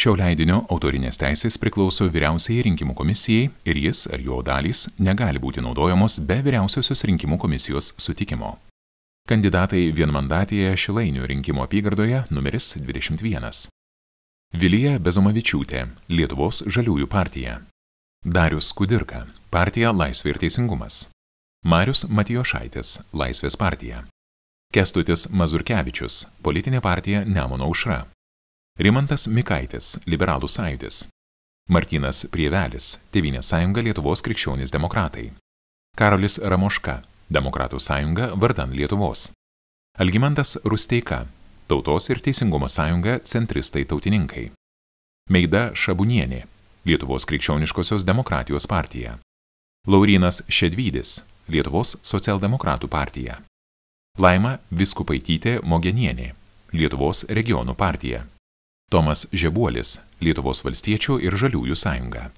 Šio leidinio autorinės teisės priklauso Vyriausiajai rinkimų komisijai ir jis ar jo dalys negali būti naudojamos be Vyriausiosios rinkimų komisijos sutikimo. Kandidatai vienmandatėje Šilainių rinkimų apygardoje numeris 21. Vilija Bezomavičiūtė, Lietuvos žaliųjų partija. Darius Kudirka, partija Laisvė ir teisingumas. Marius Matijošaitis, Laisvės partija. Kęstutis Mazurkevičius, politinė partija Nemuno aušra. Rimantas Mikaitis, Liberalų sąjūdis. Martynas Prievelis, Tėvynės sąjunga Lietuvos krikščionys demokratai. Karolis Ramoška, Demokratų sąjunga vardan Lietuvos. Algimantas Rusteika, Tautos ir teisingumo sąjunga centristai tautininkai. Meida Šabunienė, Lietuvos krikščioniškosios demokratijos partija. Laurynas Šedvydis, Lietuvos socialdemokratų partija. Laima Viskupaitytė Mogenienė, Lietuvos regionų partija. Tomas Žebuolis, Lietuvos valstiečių ir žaliųjų sąjunga.